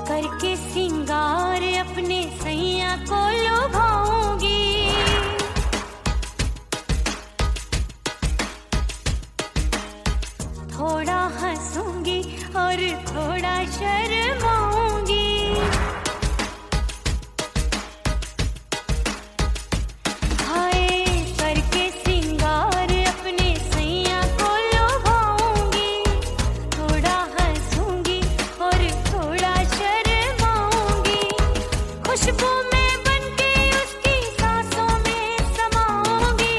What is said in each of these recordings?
करके सिंगार अपने सैया को लुभाऊंगी, थोड़ा हंसूंगी और थोड़ा शर्माऊंगी। हाय करके सिंगार अपने सैया को लुभाऊंगी, थोड़ा हंसूंगी और थोड़ा शर्माऊंगी। खुशबू में बनके उसकी सांसों में समाऊंगी,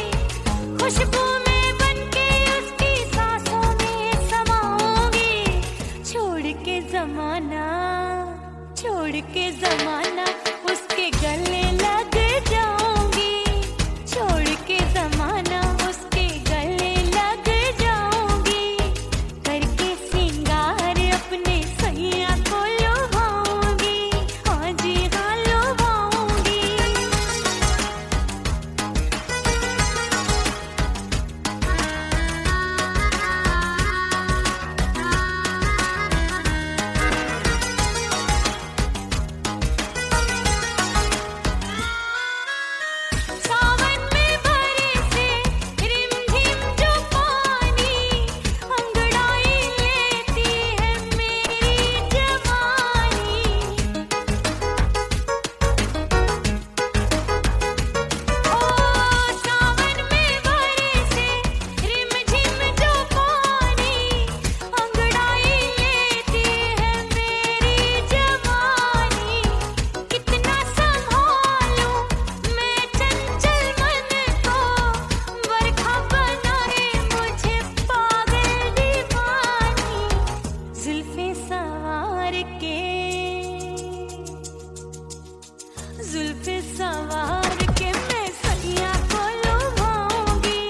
खुशबू में बनके उसकी सांसों में समाऊंगी। छोड़ के जमाना उसके गले लग जाऊंगी, छोड़ के जमाना उसके गले लग जाऊंगी। करके सिंगार अपने सैया को लुभाऊंगी, हाँ जी हाँ लुभाऊंगी। सावन में बरसे रिमझिम जो पानी, अंगड़ाई लेती है मेरी जवानी। ओ सावन में बरसे रिमझिम जो पानी, अंगड़ाई लेती है मेरी जवानी। कितना संभालूं मैं चंचल मन को, बरखा बनाए मुझे पागल दीवानी। जुल्फे सवार के मैं सैया को लुभाऊंगी,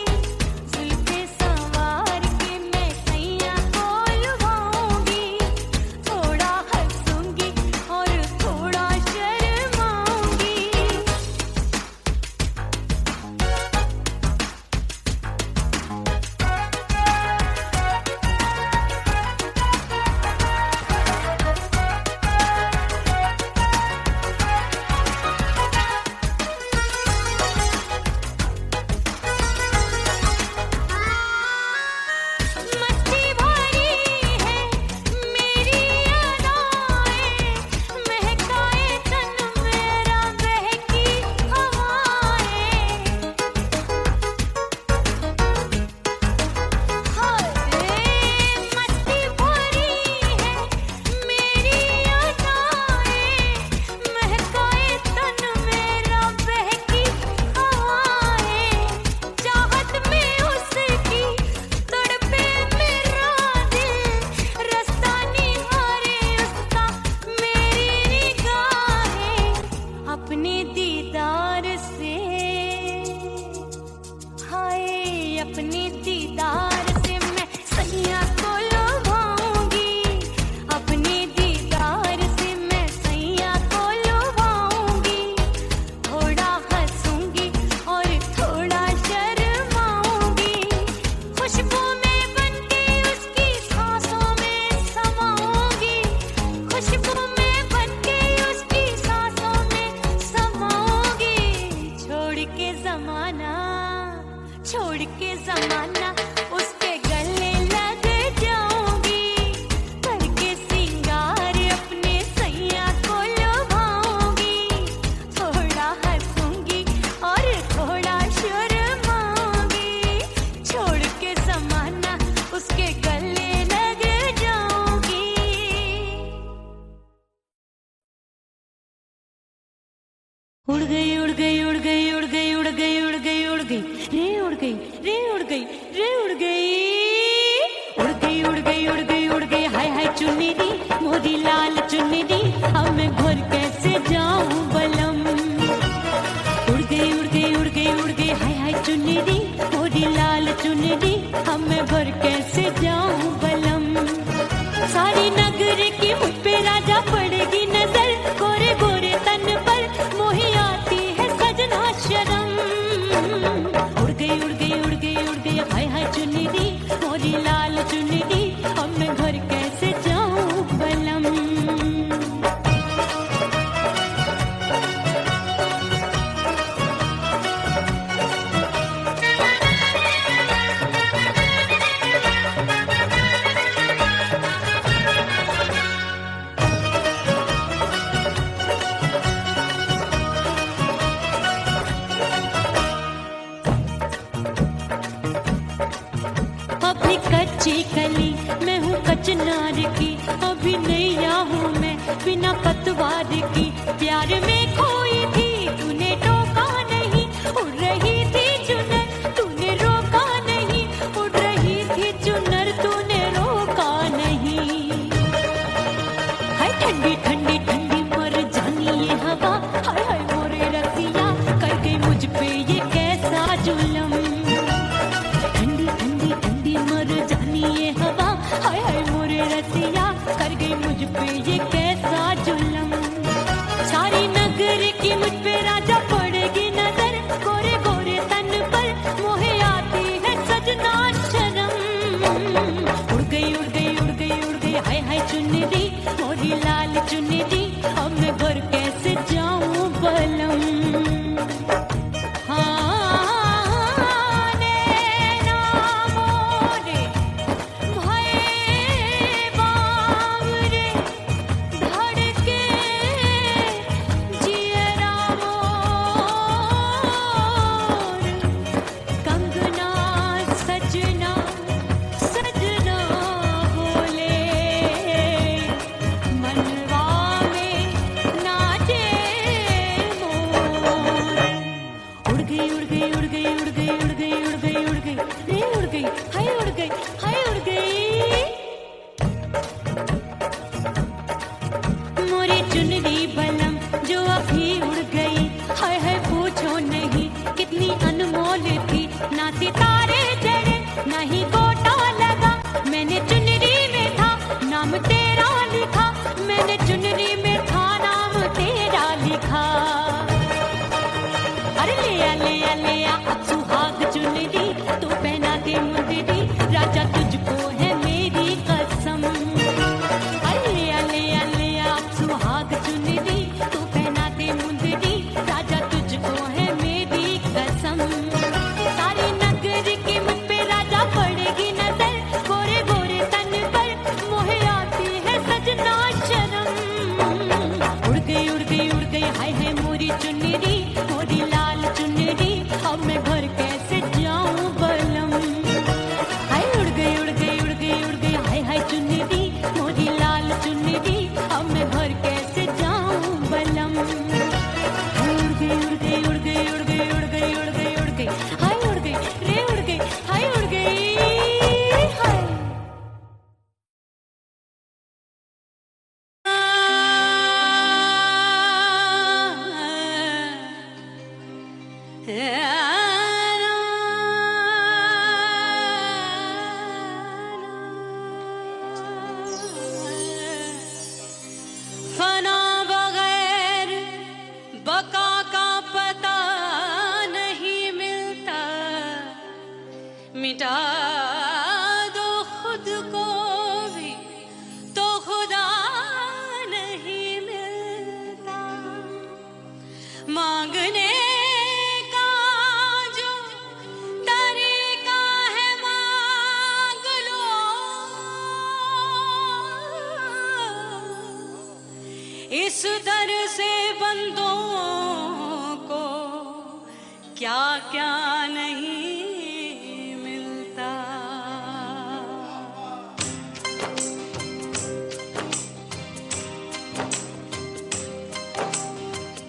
जुल्फे सवार के मैं सैया को लुभाऊंगी। थोड़ा हंसूंगी और थोड़ा शर्माऊंगी। मस्ती भरी है मेरी अदाएं, महकाए तन मेरा बहकी हवाएं। हाय मस्ती भरी है मेरी अदाएं, महकाए तन मेरा बहकी हवाएं। चाहत में उसकी तड़पे मेरा दिल, रास्ता निहारे उसका मेरी निगाहें। अपने दीदार से हाय अपने दीदार से मैं सैया को लुभाऊंगी, अपने दीदार से मैं सैया को लुभाऊंगी। थोड़ा हंसूंगी और थोड़ा शर्माऊंगी। खुशबू में बनके उसकी सांसों में समाऊंगी, खुशबू में बनके उसकी सांसों में समाऊंगी। छोड़ के जमाना उसके गले लग जाऊंगी। करके सिंगार अपने सैया को लुभाऊंगी, थोड़ा हंसूंगी और थोड़ा शर्माऊंगी। छोड़ के जमाना उसके गले लग जाऊंगी। उड़ गई उड़ गई उड़ गई उड़ गई उड़ गई उड़ गई उड़ गई रे उड़ गई रे उड़ गई रे उड़ गई उड़ गई उड़ गई उड़ गई उड़ गई। हाय हाय चुन्नी मोरी लाल चुन्नी, अब मैं घर कैसे जाऊं बलम। उड़ गई उड़ गई उड़ गई उड़ गई हाय हाय चुन्नी मोरी लाल चुन्नी, अब मैं घर कैसे जाऊं बलम। सारी नग कच्ची कली मैं हूँ कचनार की, अभी नैया हूँ मैं बिना पतवार की। प्यार में खोई थी तूने टोका नहीं, उड़ रही थी चुनर तूने रोका नहीं, उड़ रही थी चुनर तूने रोका नहीं। हाय ठंडी ठंडी ठंडी मर जानी ये हवा, हाय हाय मोरे रसिया कर गई मुझ पे ये कैसा जुल्म। ठंडी ठंडी ठंडी मर जानी ये हवा, हाय हाय मोरे रसिया कर गई मुझ पे ये कैसा जुल्म। सारी नगर की मुझ पे राजा पड़ेगी नजर, गोरे गोरे तन पर मोहे आती है सजना शर्म। उड़ गई उड़ गई उड़ गई उड़ गई हाय हाय चुनरी मोरी लाल चुनरी, अब मैं घर कैसे जाऊं बलम। चुनरी बलम जो अभी उड़ गई, हाय हाय पूछो नहीं कितनी अनमोल थी। ना सितारे जड़े ना ही गोटा लगा, मैंने चुनरी में था नाम तेरा लिखा, मैंने चुनरी में था नाम तेरा लिखा। अरे ले आ ले आ ले आ अब सुहाग चुनरी तू पहना दे मुंदरी, राजा तुझको है मेरी कसम। अरे ले आ ले आ ले आ अब सुहाग चुनरी तू पहना दे मुंदरी, राजा तुझको है मेरी कसम। सारी नगर की मुझ पे राजा पड़ेगी नजर, गोरे गोरे तन पर मोहे आती है सजना शर्म। उड़ गई उड़ गई उड़ गई हाय हाय मोरी चुनरी मोरी लाल चुनरी, अब मैं घर कैसे जाऊं बलम। हाय उड़ गई उड़ गई उड़ गई उड़ गई हाय हाय चुनरी मोरी लाल चुनरी, अब मैं घर कैसे जाऊं बलम। हाय उड़ गई उड़ गई उड़ गई उड़ गई उड़ गई उड़ गई उड़ गई हाय उड़ गई रे उड़ गई हाय उड़ गई हाय। फना बगैर बका का पता नहीं मिलता, मिटा दो खुद को भी तो खुदा नहीं मिलता। मांगने का जो तरीका है मांग लो, इस दर से बंदों को क्या क्या नहीं मिलता।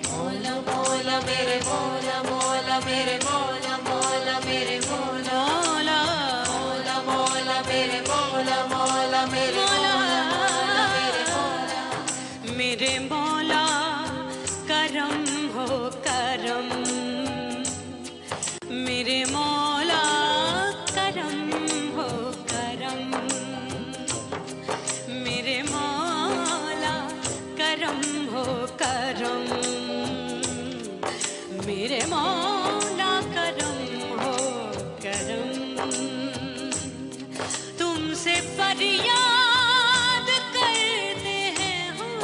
मौला मौला मेरे मौला मौला मेरे मौला मौला मेरे मौला मौला मौला मेरे मौला मौला मेरे मौला मेरे मौला मेरे मौला करम हो करम। मेरे मौला करम हो करम, मेरे मौला करम हो करम, मेरे मौला करम हो करम। तुमसे फरियाद करते हैं हम,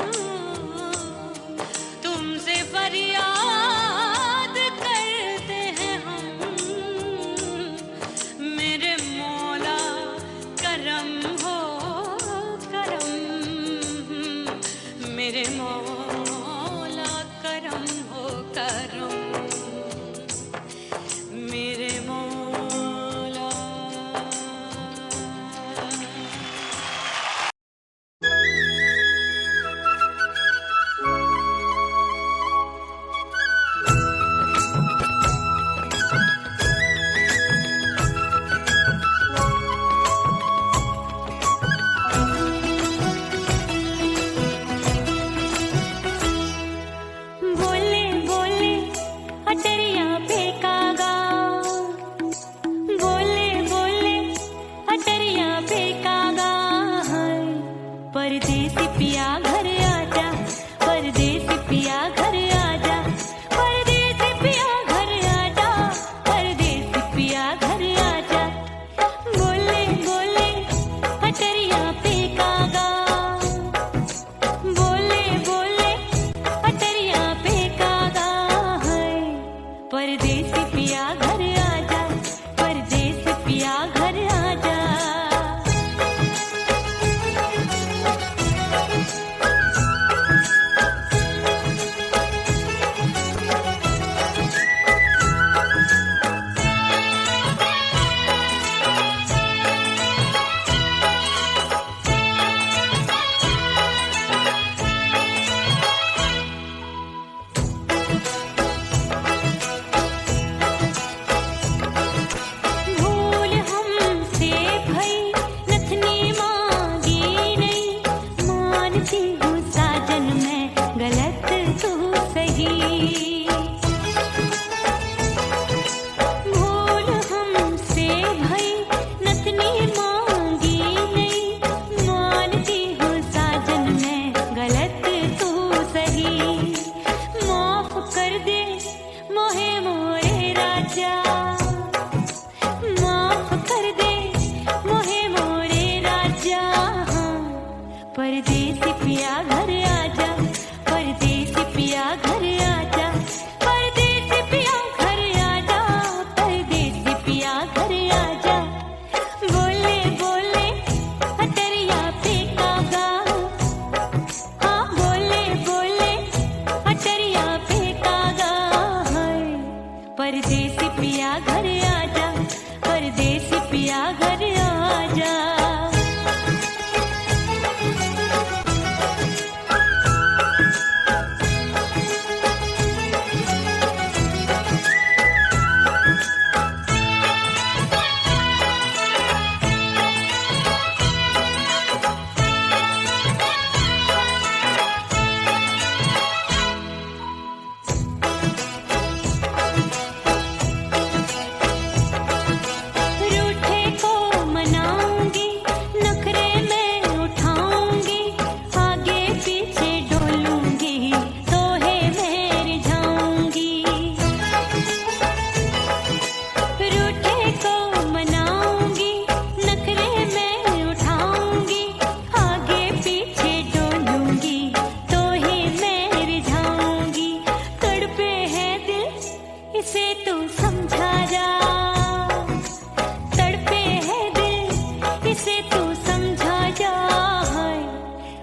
तुमसे फरियाद करते हैं हम, मेरे मौला करम हो करम, मेरे मौला करम हो करम, मेरे मौला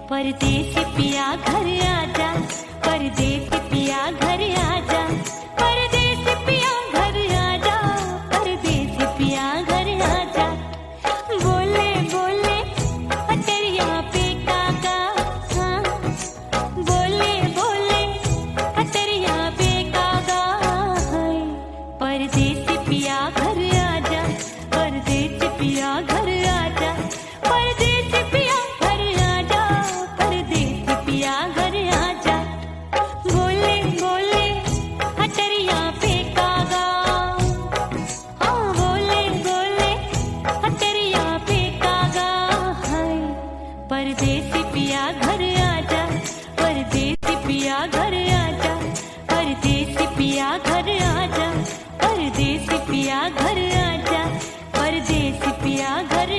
परदेसी पिया घर आजा, परदेसी पिया घर आजा, परदेसी पिया घर आजा, परदेसी पिया घर आजा। बोले बोले अटरिया पे काका, हाँ बोले बोले अटरिया पे काका, हाय परदेसी पिया घर आजा, परदेसी पिया घर आजा, परदेसी पिया घर आजा, परदेसी पिया घर आजा। बोले बोले अटरिया पे कागा, हाँ बोले बोले अटरिया पे कागा, हाय परदेसी पिया घर आजा, परदेसी पिया घर आजा, परदेसी पिया घर आजा, परदेसी पिया घर आजा, परदेसी पिया घर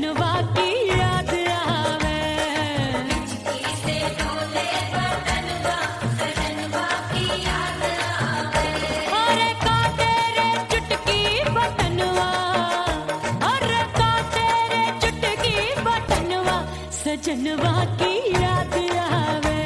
सजनवा की याद आवे। अरे काटे रे चुटकी बटनवा, अरे काटे रे चुटकी बटनवा, सजनवा की याद आवे।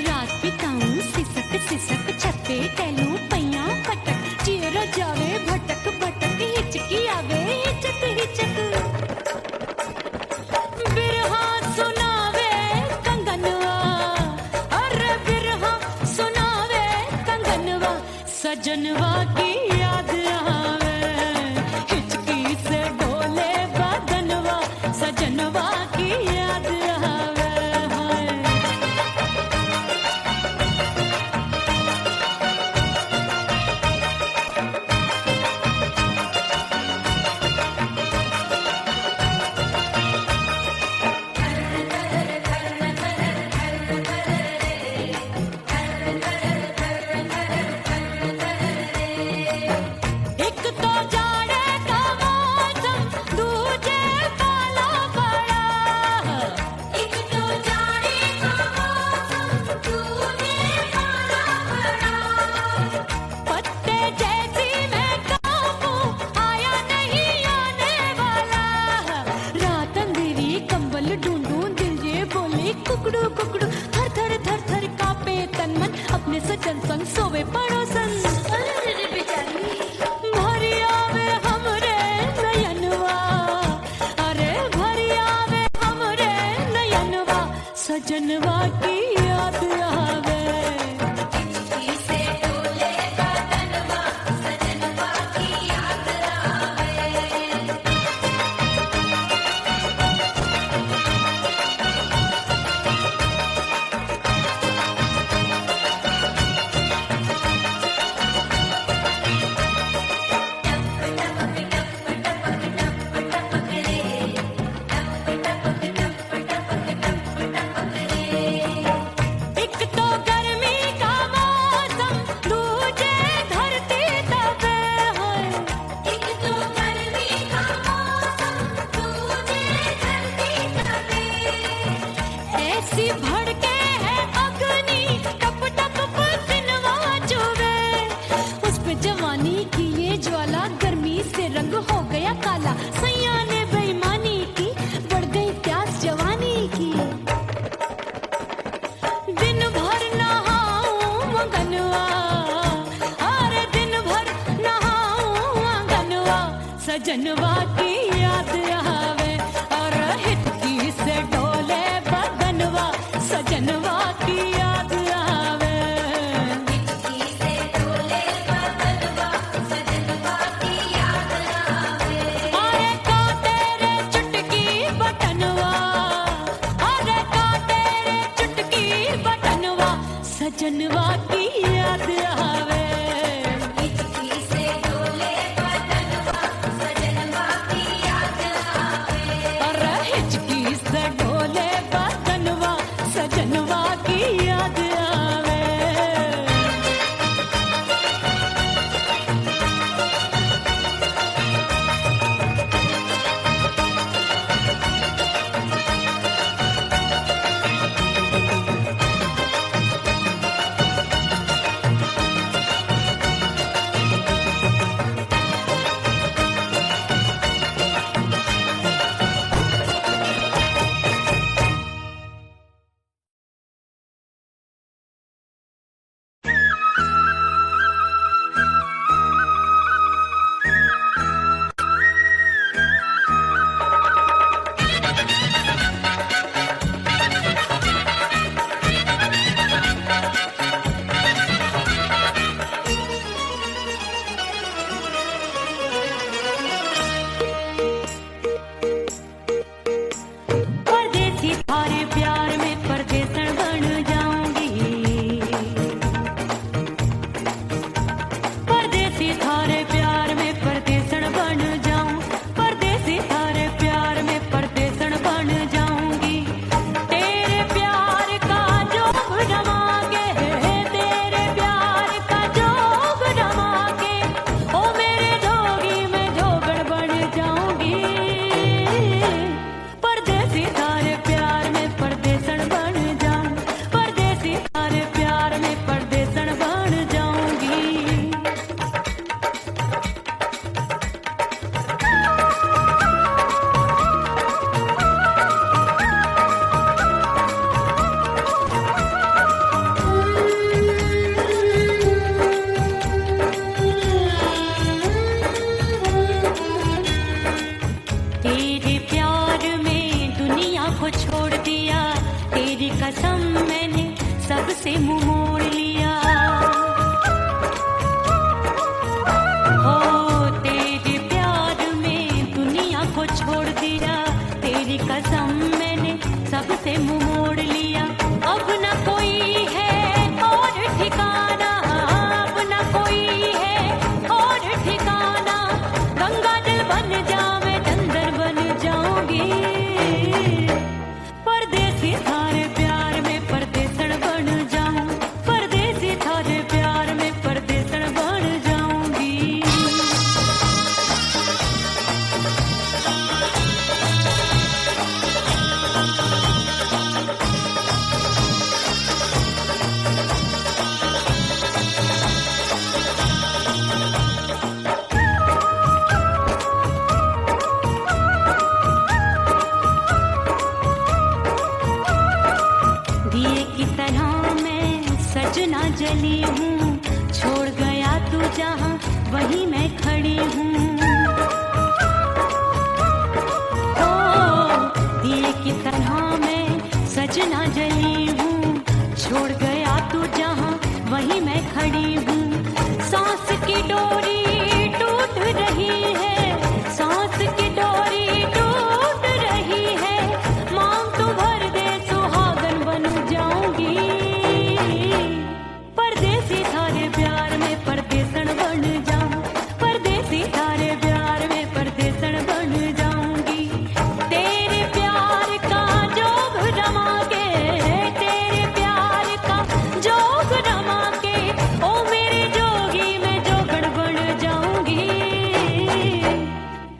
रात बिताऊं सिसक सिसक छत्ते टहलूं पैया पटक, चेहरा जावे भटक भटक, हिचकी आवे हिचक हिचक। बिरहा सुनावे कंगनवा, अरे बिरहा सुनावे कंगनवा, सजनवा की याद आवे। हिचकी से डोले बदनवा, सजनवा की याद आवे। हाय एक तो जाड़े का मौसम, दूजे काला पड़ा। एक तो जाड़े का मौसम, दूजे काला पड़ा। पत्ते जैसी मैं कांपूं, आया नहीं आने वाला। रात अंधेरी कंबल ढूंढूं, दिल ये बोले कुकड़ू कुकड़ू। थर थर थर थर कांपे तन मन, अपने सजन संग सोवे पड़ोसन। भरी आवे हमरे नयनवा, अरे भरी आवे हमरे नयनवा, सजनवा की याद आवे। एक तो गर्मी का मौसम, दूजे धरती तपे। एक तो गर्मी का मौसम, दूजे धरती तपे। ऐसी भड़के है अग्नि, टप टप पसीनवा चुभे। उस पे जवानी की ये ज्वाला, गर्मी से रंग हो गया काला। सैया ने बेईमानी की, बढ़ गई प्यास जवानी की। दिन भर नहाऊं आंगनवा, अरे दिन भर नहाऊं आंगनवा, सजनवा की याद आवे। और हिचकी से डोले बदनवा, सजनवा की याद आवे। अरे काटे रे चुटकी बटनवा, अरे काटे रे चुटकी बटनवा, सजनवा की याद आवे। जहाँ वहीं मैं खड़ी हूँ। ओ दिए की तरह मैं सजना जली हूँ, छोड़ गया तू जहाँ वहीं मैं खड़ी हूँ। सांस की डोरी टूट रही है, सांस की डोरी टूट रही है, मांग तू भर दे सुहागन बन जाऊंगी। परदेसी थारे प्यार में परदेसन बन जाऊं, परदेसी थारे प्यार में परदेसन बन जाऊंगी। तेरे प्यार का जोग रमा के, तेरे प्यार का जोग रमा के, ओ मेरे जोगी मैं जोगड़ बन जाऊंगी।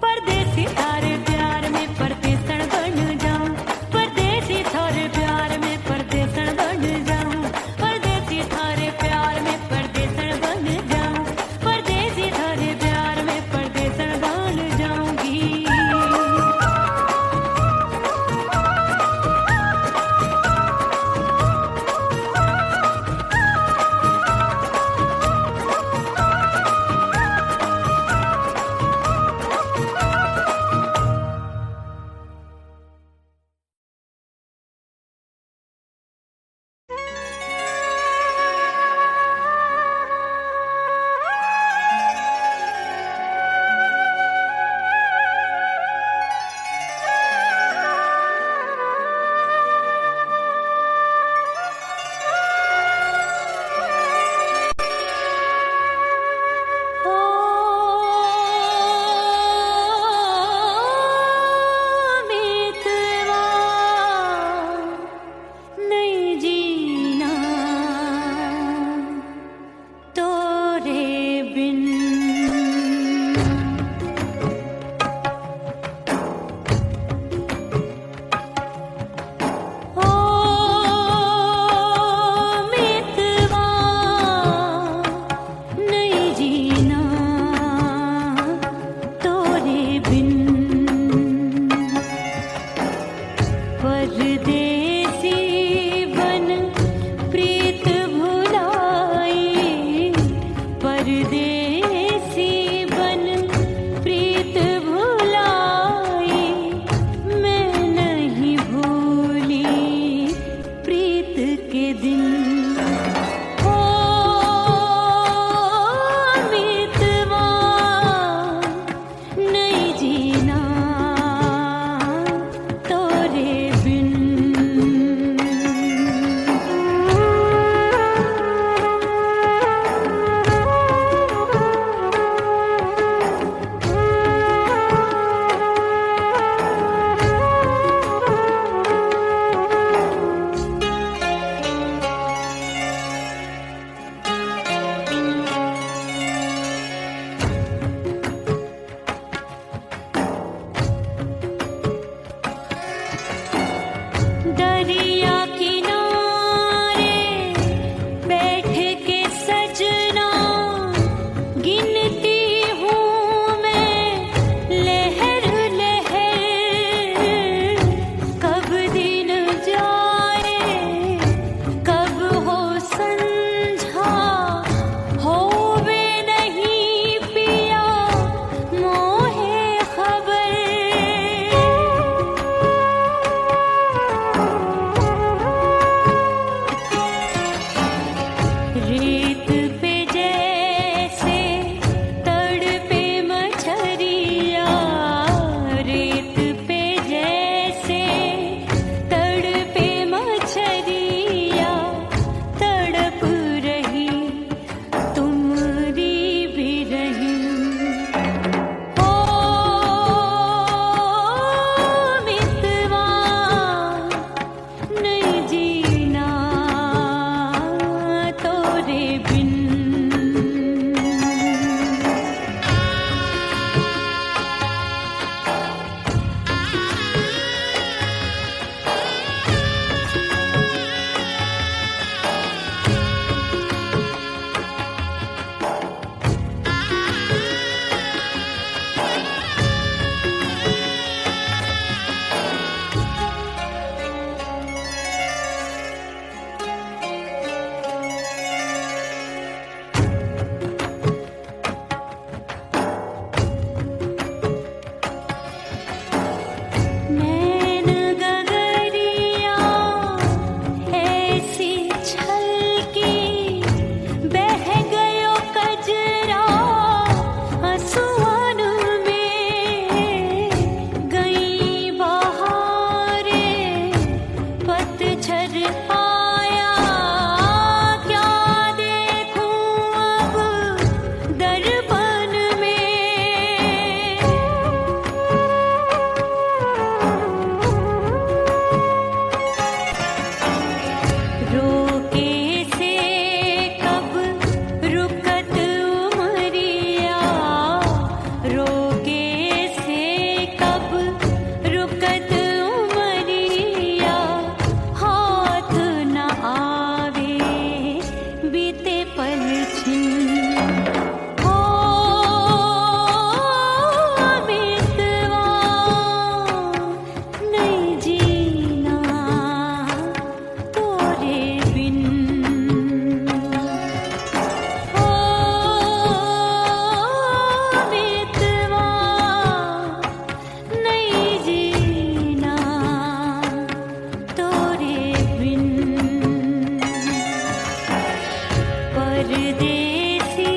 परदेसी थारे प्यार में परदेसन बन जाऊं, परदेसी थारे प्यार में परदेसन बन जाऊं, परदेसी थारे प्यार में परदेसन बन जाऊं, परदेसी थारे प्यार में परदेसन बन जाऊंगी। मितवा नहीं जीना तोरे बिन। ओ मितवा नहीं जीना तोरे बिन। परदेसी बन प्रीत भुलाई, परदेसी रुकत उमरिया रोके से कब रुकत उमरिया हाथ न आवे बीते पल छिन हो मितवा नहीं जीना तोरे बिन हो मितवा नहीं जीना तोरे बिन परदेसी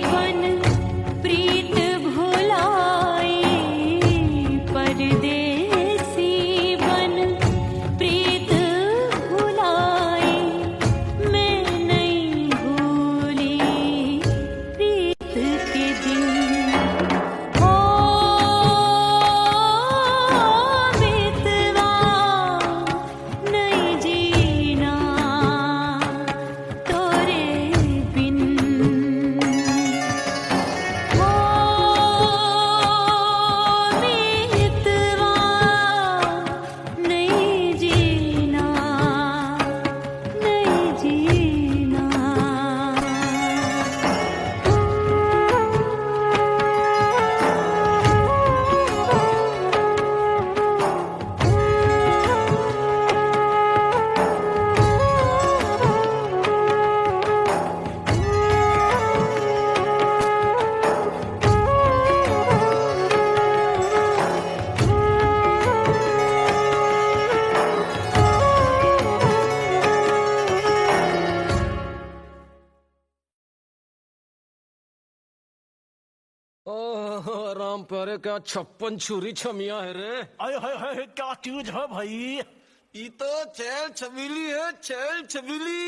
बन प्रीत भुलाई परदेसी बन प्रीत भुलाई मैं नहीं भूली प्रीत के दिन हो मितवा नहीं जीना तोरे बिन हो मितवा नहीं जीना नहीं जीना ओह राम प्यारे क्या 56 छुरी छमिया है रे। आय हाय हाय क्या चीज है भाई। ये तो चैल छबीली है, चैल छबीली।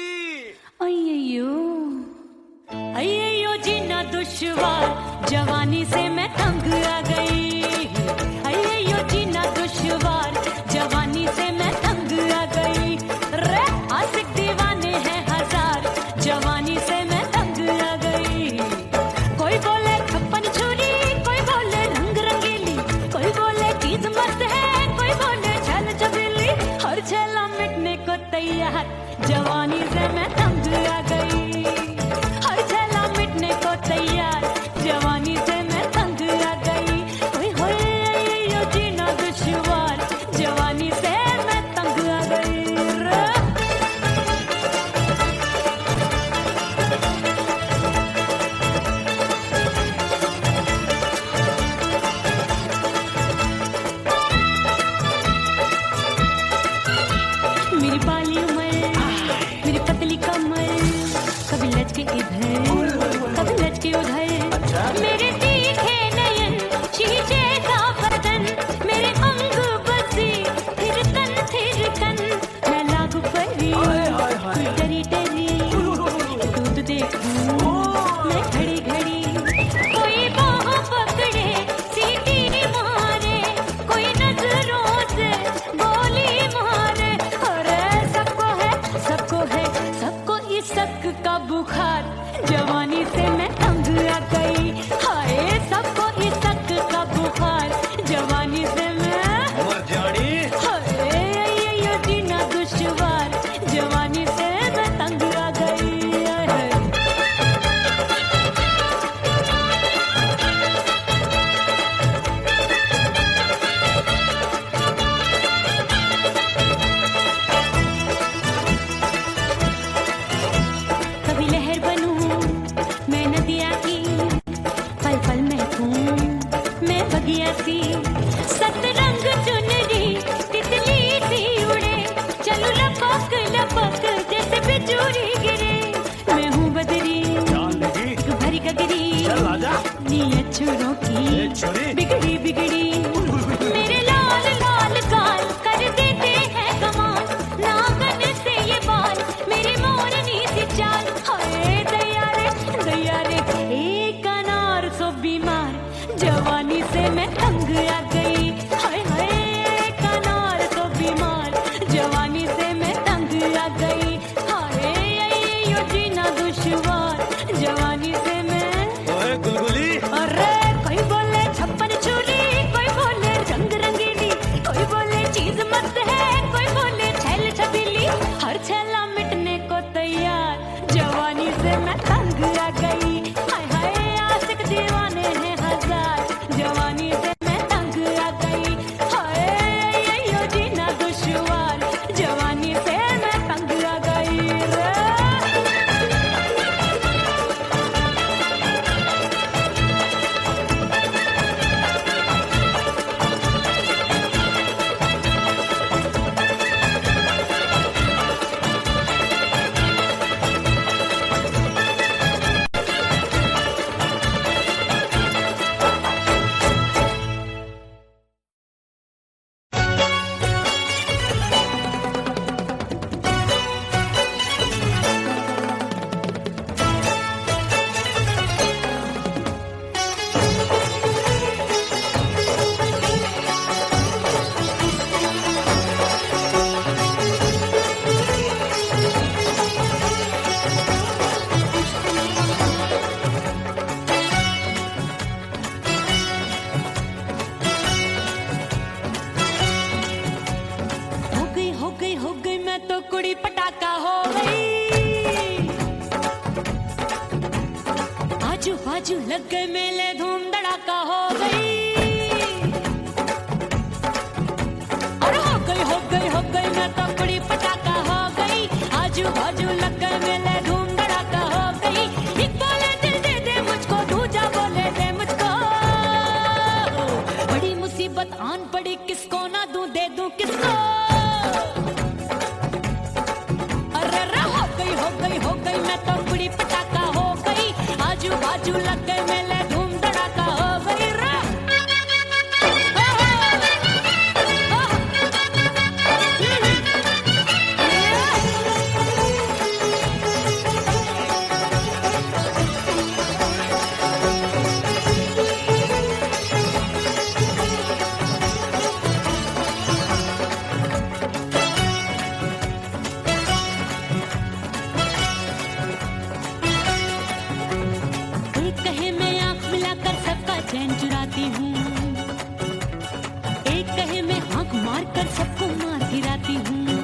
अय्यो अय्यो जीना दुश्वार जवानी से मैं तंग आ गई अय्यो जीना दुश्वार जवानी से मैं तंग आ गई रे आशिक दीवाने हैं हजार जवानी से मैं तंग आ गई कोई बोले 56 छुरी कोई बोले रंग रंगीली कोई बोले चीज मस्त है कोई बोले छल छबीली हर छला मिटने को तैयार जवानी से मैं तंग आ गई हर छला मिटने को तैयार जवानी से मैं तंग आ गई ओए होए यो जीना दुश्वार जवानी से मैं तंग आ गई रे। मेरी बाली उमर मेरी पतली कमर कभी लचके इधर कभी लचके उधर मेरे तीखे नयन शीशे का बदन मेरे अंग बसी थिरकन मैं लागू परी कोई डरी डरी दूध देखूं मैं घड़ी घड़ी कोई बाह पकड़े सीटी मारे कोई नजरों से गोली मारे अरे सबको है सबको इस शक का बुखार जवानी से मैं तंग आ गई हाय सबको इस शक का बुखार जवानी से मैं मर जानी। हाय ये जीना दुश्वार जवानी से मैं तंग आ गई हाय। कभी लहर बनूं मैं नदिया की पल पल महकूं मैं बगिया सी सतरंग चुनरी तितली सी उड़े चलूं लपक लपक जैसे बिजली गिरे मैं हूँ बदरी जान लगी भरी गगरी चल आजा। नीयत छुरों ए की छोरी। बिगड़ी बिगड़ी मेरे लाल लाल गाल कर देते हैं कमाल नागन से ये बाल मेरी मोरनी सी चाल हाय दैया रे एक अनार सो बीमार जवानी से मैं तंग आ गई हाय हाय एक अनार सो बीमार जवानी से मैं तंग आ गई हाय यो जीना दुश्वार जवानी गुलगुली। अरे कोई बोले छप्पन छुरी, कोई बोले रंग रंगीली, कोई बोले चीज मस्त है, कोई बोले छैल छबीली। हर छैला मिटने को तैयार, जवानी से मैं तंग आ गई। हाय हाय आशिक दीवाने हैं हजार, जवानी से मैं तंग आ गई। हाय यो जीना दुश्वार, जवानी से मैं तंग आ गई रे। हो गई मैं तो कुड़ी पटाखा हो गई। आजू बाजू लग गए मेले, धूम धड़ाका हो गई। अरे हो गई मैं तो कुड़ी पटाखा हो गई। आजू बाजू लग गए मेले, धूम धड़ाका हो गई। एक बोले दिल दे दे मुझको, दूजा बोले दे मुझको। बड़ी मुसीबत आन पड़ी, किसको ना दूं दे दूं किसको। हो गई मैं तो कुड़ी पटाखा हो गई। आजू बाजू लग गए मेले, धूम धड़ाका हो गई रे। चैन चुराती हूँ, एक कहे मैं आंख मार कर सबको मार गिराती हूँ।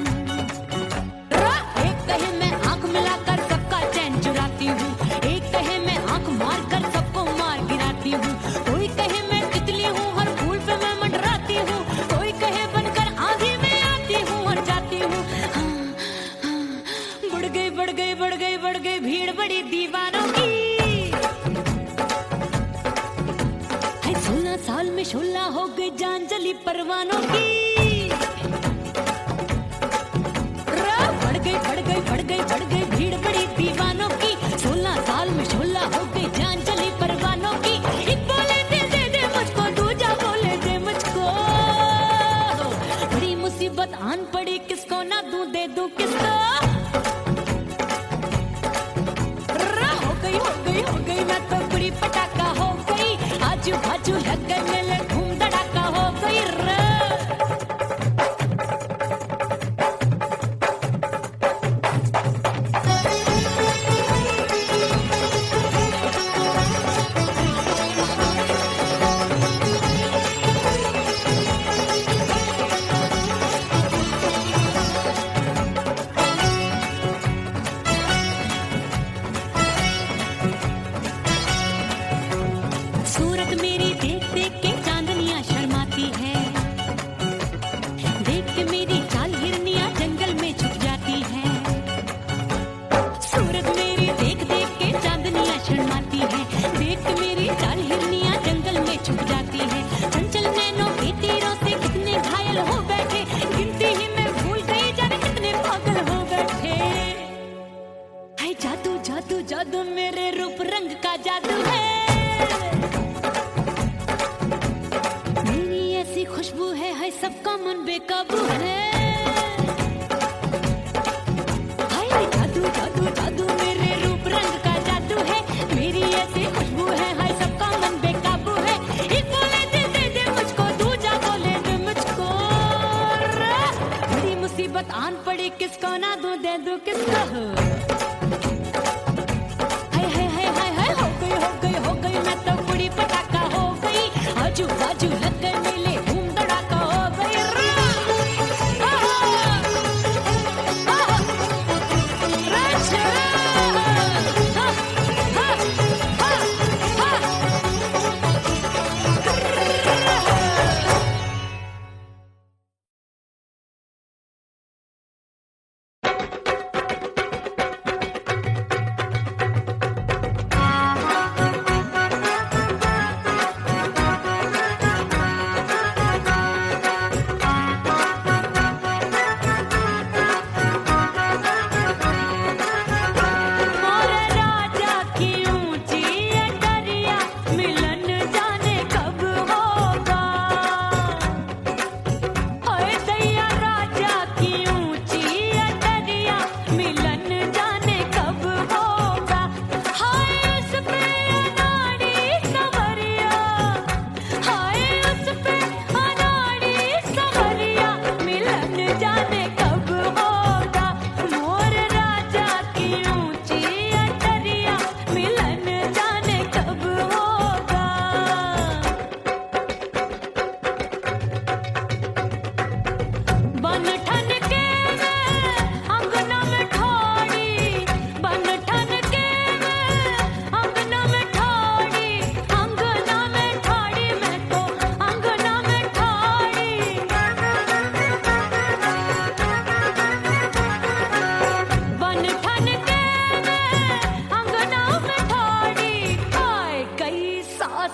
एक कहे मैं आंख मिलाकर सबका चैन चुराती हूँ, एक कहे मैं आंख मार कर सबको मार गिराती हूँ। कोई कहे मैं तितली हूँ, हर फूल पे मैं मंडराती हूँ। कोई कहे बनकर आंधी में आती हूँ और जाती हूँ। बढ़ गई भीड़ बड़ी दीवानों की। 16 साल में शोला हो गई, जान जली परवानों की। बढ़ गई भीड़ बड़ी दीवानों की। 16 साल में शोला हो गई, जान जली परवानों की। एक बोले दिल दे दे मुझको, दूजा बोले दे मुझको। बड़ी मुसीबत आन पड़ी, किसको ना दूं दे दूं किसको। हो गई मैं तो कुड़ी पटाखा हो गई। आजू बाजू लग गए मेले, धूम धड़ाका हो गई रे। सूरत मेरी देख देख के चांदनियां शर्माती है। देख के मेरी चाल हिरनियां जंगल में छुप जाती है। सूरत मेरी देख देख के चांदनियां शर्माती है। देख के मेरी चाल हिरनियां जंगल में छुप जाती है। चंचल नैनों के तीरों से कितने घायल हो बैठे, गिनती ही मैं भूल गई जाने कितने पागल हो बैठे। है जादू जादू जादू मेरे रूप रंग का जादू है। खुशबू है सबका मन बेकाबू है। हाय जादू जादू जादू मेरे रूप रंग का जादू है। मेरी ऐसी खुशबू है, हाय सबका मन बेकाबू है। एक बोले दिल दे दे मुझको, दूजा बोले दे मुझको। बड़ी मुसीबत आन पड़ी, किसको ना दूं दे दूं किसको। हाय हो गई मैं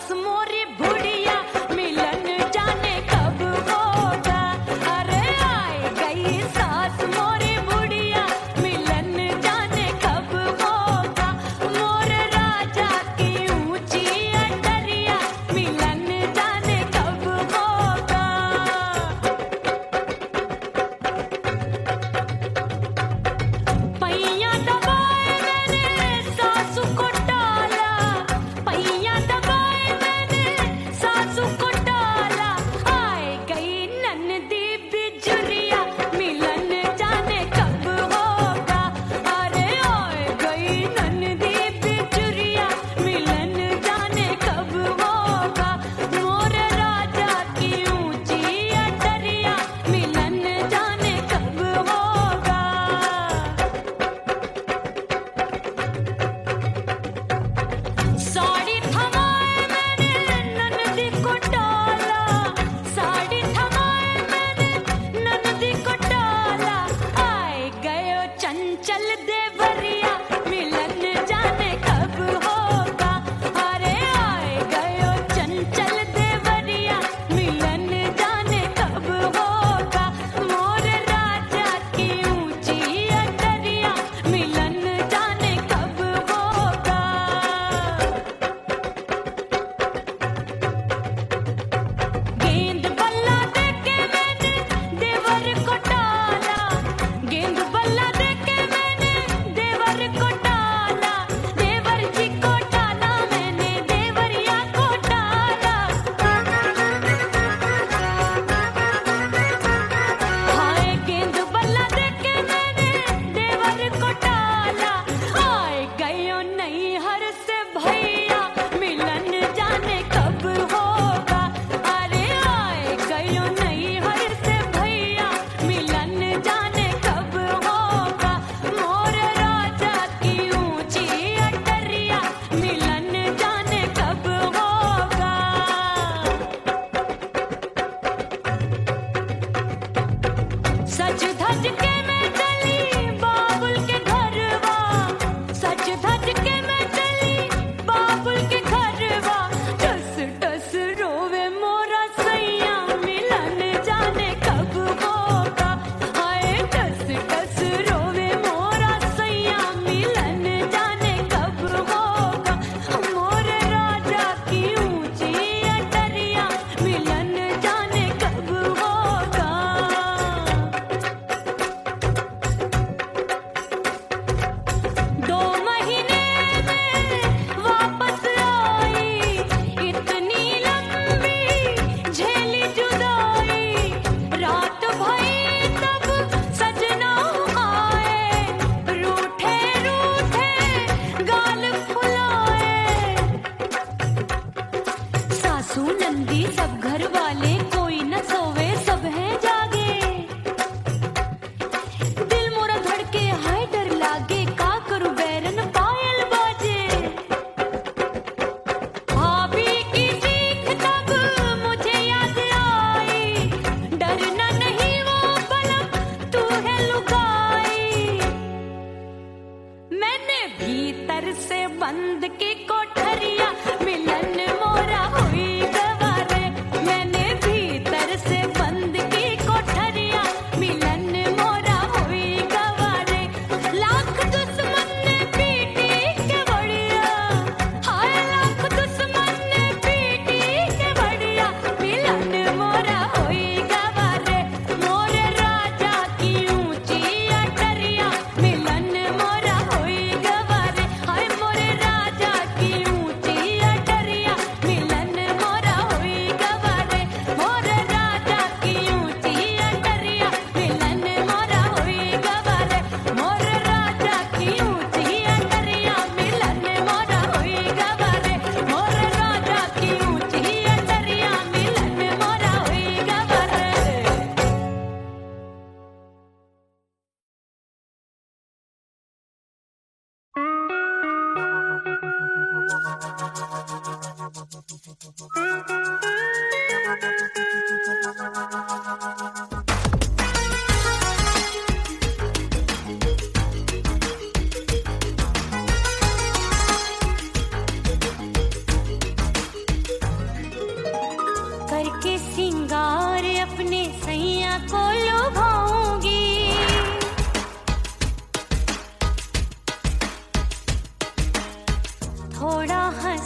सास मोरी बुढ़िया मिलन जाने कब होगा। अरे आए गई सास मोरी बुढ़िया मिलन जाने कब होगा। मोर राजा की ऊंची अटरिया मिलन जाने कब होगा। पैया दबाए मैंने सासू को टाला, पैया दबाए मैंने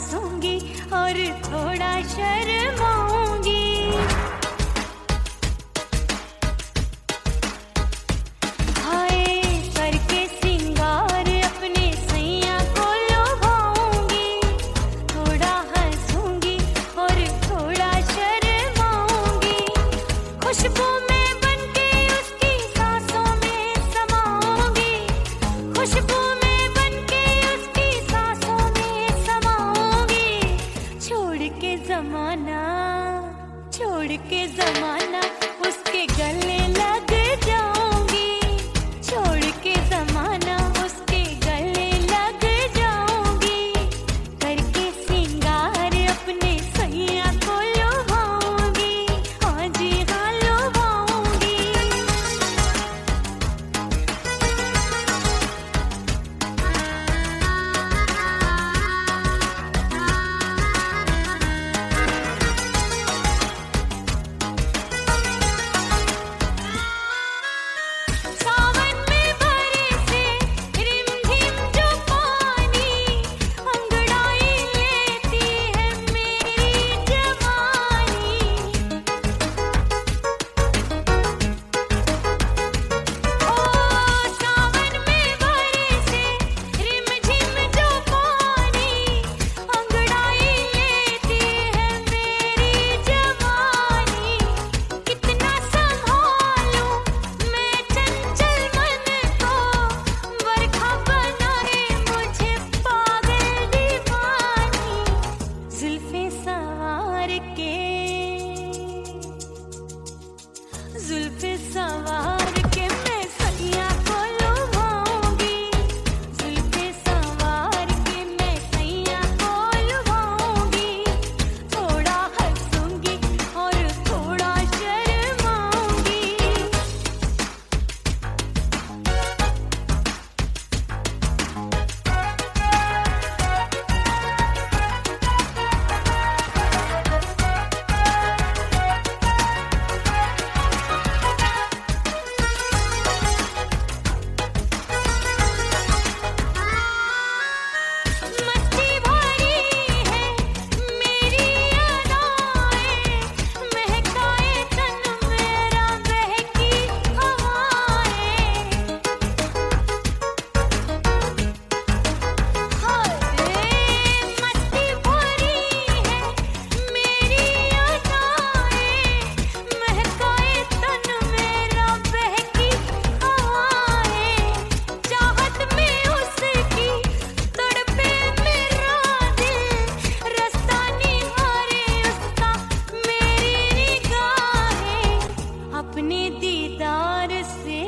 हंसूंगी और थोड़ा शर्माऊंगी। हाय करके सिंगार अपने सैया को लुभाऊंगी, थोड़ा हंसूंगी और थोड़ा शर्माऊंगी। खुशबू में बनके उसकी सांसों में समाऊंगी, खुशबू में बनके उसकी सांसों में समाऊंगी। छोड़ के जमाना उसके गले लग जाऊंगी, छोड़ के जमाना उसके गले लग जाऊंगी। करके सिंगार अपने सैया को लुभाऊंगी, हाँ जी हाँ लुभाऊंगी। सावन में बरसे रिमझिम जो पानी, अंगड़ाई लेती है मेरी जवानी। ओ सावन में बरसे रिमझिम जो पानी, अंगड़ाई लेती है मेरी जवानी। कितना संभालूं मैं चंचल मन को, बरखा बनाए मुझे पागल दीवानी। जुल्फे सवार के मैं सैया को लुभाऊंगी, जुल्फे सवार के मैं सैया को लुभाऊंगी। थोड़ा हंसूंगी और थोड़ा शर्माऊंगी। मस्ती भरी है मेरी अदाएं, महकाए तन मेरा बहकी हवाएं। हाय मस्ती भरी है मेरी अदाएं, महकाए तन मेरा बहकी हवाएं। चाहत में उसकी तड़पे मेरा दिल, रास्ता निहारे उसका मेरी निगाहें। अपने दीदार से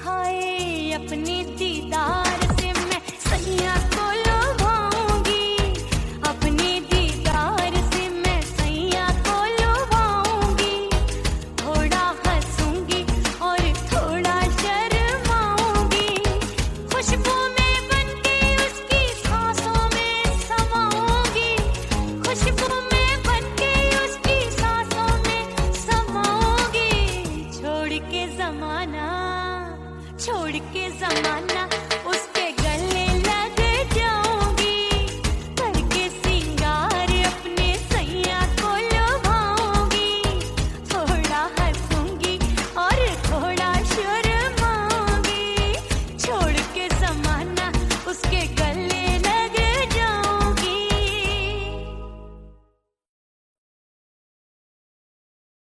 हाय अपने दीदार से मैं सैया को लुभाऊंगी, अपने दीदार से मैं सैया को लुभाऊंगी। थोड़ा हंसूंगी और थोड़ा शर्माऊंगी। खुशबू में बनके उसकी सांसों में समाऊंगी, खुशबू में बनके उसकी सांसों में समाऊंगी। छोड़ के जमाना